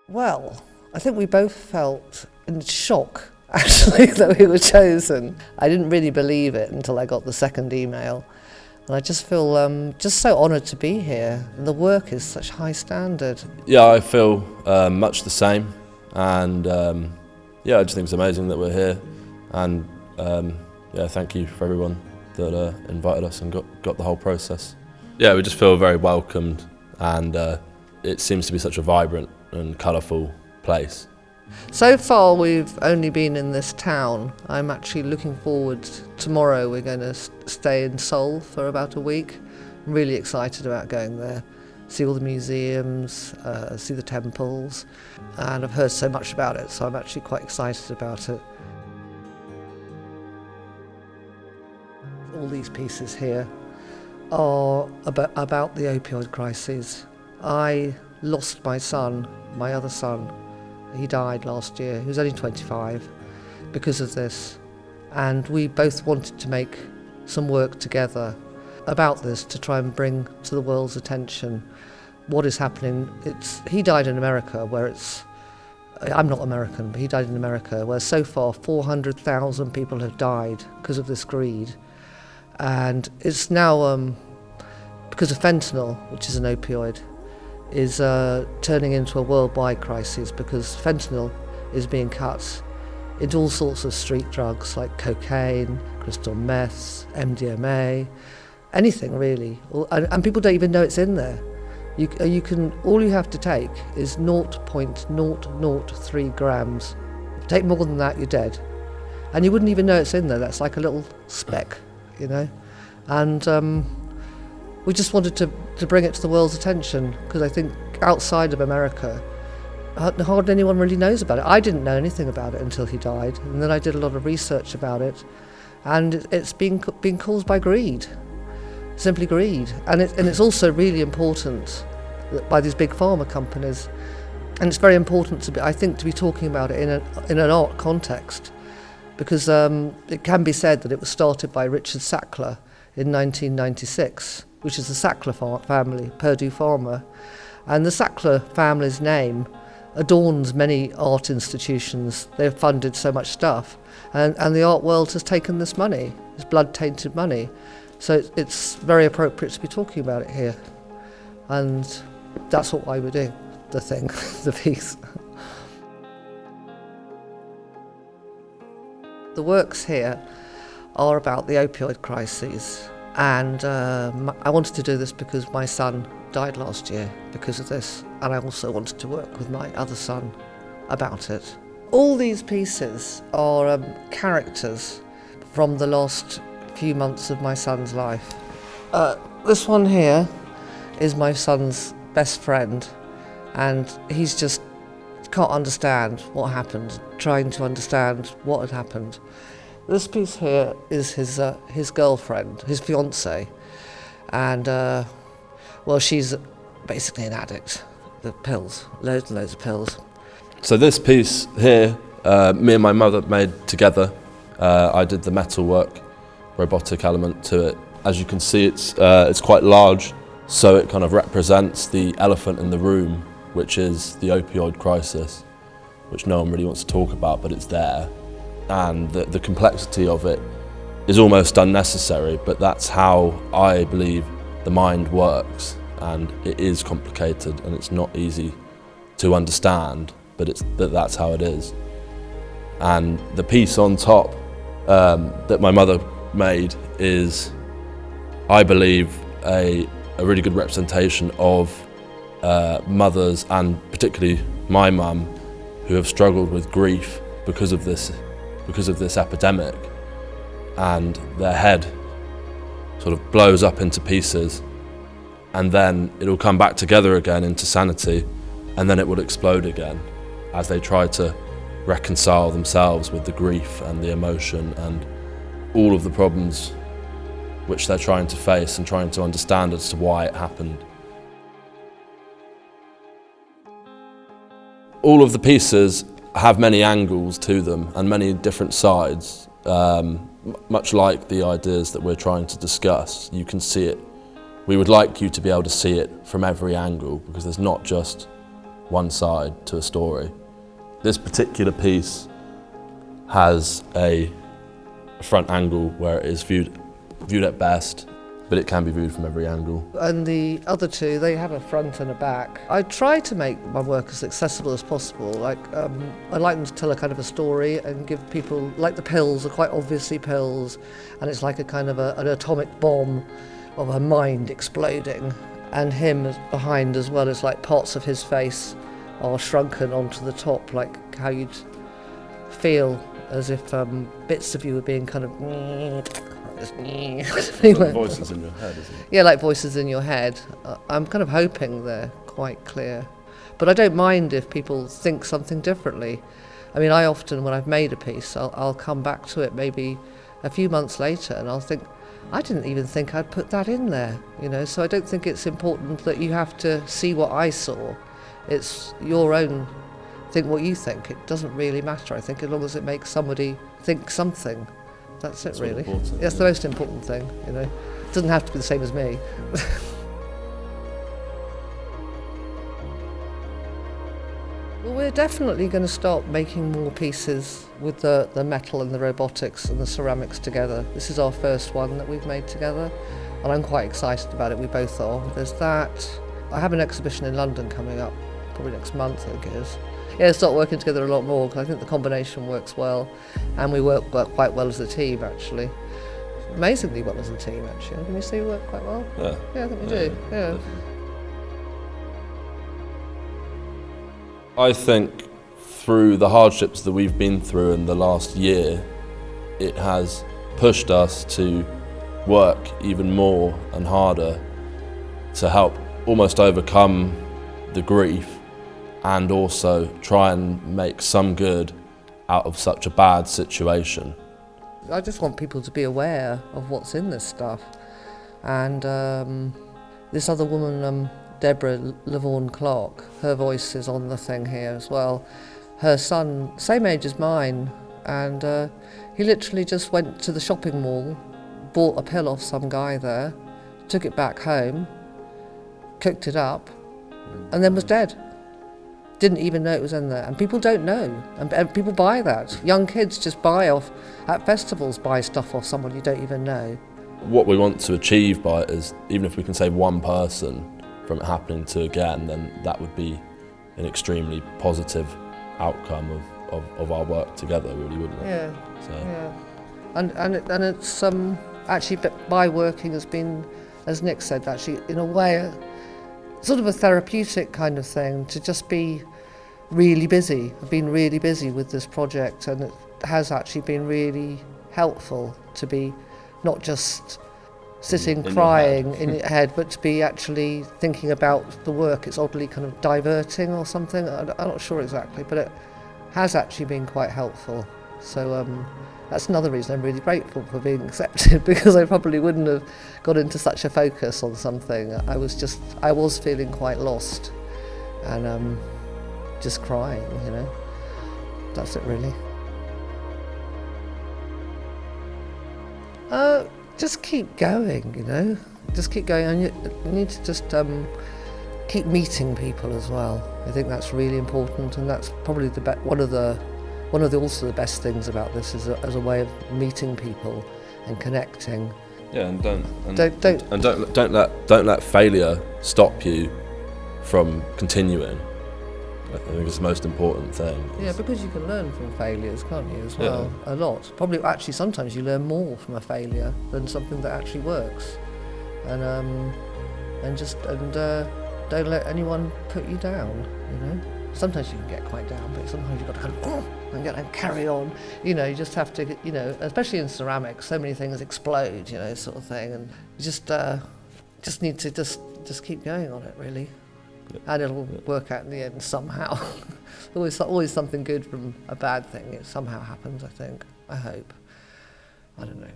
Well, I think we both felt in shock, actually, that we were chosen. I didn't really believe it until I got the second email. And I just feel just so honoured to be here. And the work is such high standard. Yeah, I feel much the same. And yeah, I just think it's amazing that we're here. And yeah, thank you for everyone that invited us and got the whole process. Yeah, we just feel very welcomed, and it seems to be such a vibrant and colourful place. So far we've only been in this town. I'm actually looking forward. Tomorrow we're going to stay in Seoul for about a week. I'm really excited about going there, see all the museums, see the temples, and I've heard so much about it, so I'm actually quite excited about it. All these pieces here are about the opioid crisis. I lost my son, my other son. He died last year. He was only 25 because of this. And we both wanted to make some work together about this to try and bring to the world's attention what is happening. He died in America, where I'm not American, but he died in America, where so far 400,000 people have died because of this greed. And it's now, because of fentanyl, which is an opioid, is turning into a worldwide crisis, because fentanyl is being cut into all sorts of street drugs like cocaine, crystal meth, MDMA, anything really. And people don't even know it's in there. All you have to take is 0.003 grams. If you take more than that, you're dead. And you wouldn't even know it's in there. That's like a little speck, you know. And we just wanted to bring it to the world's attention, because I think outside of America, hardly anyone really knows about it. I didn't know anything about it until he died, and then I did a lot of research about it, and it's been caused by greed, simply greed. And it's also really important by these big pharma companies, and it's very important to be talking about it in an art context, because it can be said that it was started by Richard Sackler in 1996, which is the Sackler family, Purdue Pharma. And the Sackler family's name adorns many art institutions. They've funded so much stuff. And the art world has taken this money, this blood-tainted money. So it's very appropriate to be talking about it here. And that's what I would do, the thing, the piece. The works here are about the opioid crisis, and I wanted to do this because my son died last year because of this, and I also wanted to work with my other son about it. All these pieces are characters from the last few months of my son's life. This one here is my son's best friend, and he's just can't understand what happened, trying to understand what had happened. This piece here is his girlfriend, his fiancée, and well, she's basically an addict. The pills, loads and loads of pills. So this piece here, me and my mother made together. I did the metal work, robotic element to it. As you can see, it's quite large, so it kind of represents the elephant in the room, which is the opioid crisis, which no one really wants to talk about, but it's there. And the complexity of it is almost unnecessary, but that's how I believe the mind works. And it is complicated, and it's not easy to understand, but that's how it is. And the piece on top that my mother made is, I believe, a really good representation of mothers, and particularly my mum, who have struggled with grief because of this epidemic, and their head sort of blows up into pieces, and then it'll come back together again into sanity, and then it will explode again as they try to reconcile themselves with the grief and the emotion and all of the problems which they're trying to face and trying to understand as to why it happened. All of the pieces have many angles to them and many different sides, much like the ideas that we're trying to discuss. You can see it. We would like you to be able to see it from every angle, because there's not just one side to a story. This particular piece has a front angle where it is viewed at best, but it can be viewed from every angle. And the other two, they have a front and a back. I try to make my work as accessible as possible. Like, I like them to tell a kind of a story and give people, like the pills are quite obviously pills, and it's like a kind of an atomic bomb of a mind exploding. And him behind as well, it's like parts of his face are shrunken onto the top, like how you'd feel as if bits of you were being kind of like voices in your head, isn't it? Yeah, like voices in your head. I'm kind of hoping they're quite clear. But I don't mind if people think something differently. I mean, I often, when I've made a piece, I'll come back to it maybe a few months later and I'll think, I didn't even think I'd put that in there, you know. So I don't think it's important that you have to see what I saw. It's your own, think what you think. It doesn't really matter, I think, as long as it makes somebody think something. That's it, really. That's the most important thing, you know. It doesn't have to be the same as me. Well, we're definitely going to start making more pieces with the metal and the robotics and the ceramics together. This is our first one that we've made together, and I'm quite excited about it. We both are. There's that. I have an exhibition in London coming up, probably next month, I think it is. Yeah, start working together a lot more because I think the combination works well, and we work quite well as a team, actually. Amazingly well as a team, actually. Can you see we work quite well? Yeah. Yeah, I think we do. Yeah. I think through the hardships that we've been through in the last year, it has pushed us to work even more and harder to help almost overcome the grief and also try and make some good out of such a bad situation. I just want people to be aware of what's in this stuff. And this other woman, Deborah Lavaughan Clark, her voice is on the thing here as well. Her son, same age as mine, and he literally just went to the shopping mall, bought a pill off some guy there, took it back home, cooked it up, and then was dead. Didn't even know it was in there, and people don't know, and people buy that. Young kids just buy off, at festivals, buy stuff off someone you don't even know. What we want to achieve by it is, even if we can save one person from it happening to again, then that would be an extremely positive outcome of our work together, really, wouldn't it? Yeah, so. Yeah. And it's actually, my working has been, as Nick said, actually, in a way, sort of a therapeutic kind of thing, to just be really busy. I've been really busy with this project, and it has actually been really helpful to be not just sitting crying in your head, but to be actually thinking about the work. It's oddly kind of diverting or something. I'm not sure exactly, but it has actually been quite helpful. So that's another reason I'm really grateful for being accepted, because I probably wouldn't have got into such a focus on something. I was feeling quite lost and just crying, you know. That's it, really. Just keep going, you know. Just keep going, and you need to just keep meeting people as well. I think that's really important, and that's probably one of the also the best things about this is as a way of meeting people and connecting. Yeah, and don't let failure stop you from continuing. I think it's the most important thing. Yeah, because you can learn from failures, can't you, as well? Yeah. A lot. Probably, actually, sometimes you learn more from a failure than something that actually works. And don't let anyone put you down, you know? Sometimes you can get quite down, but sometimes you've got to kind of and carry on. You know, you just have to, you know, especially in ceramics, so many things explode, you know, sort of thing. And you just need to just keep going on it, really. And it'll work out in the end somehow. always something good from a bad thing. It somehow happens, I think. I hope. I don't know.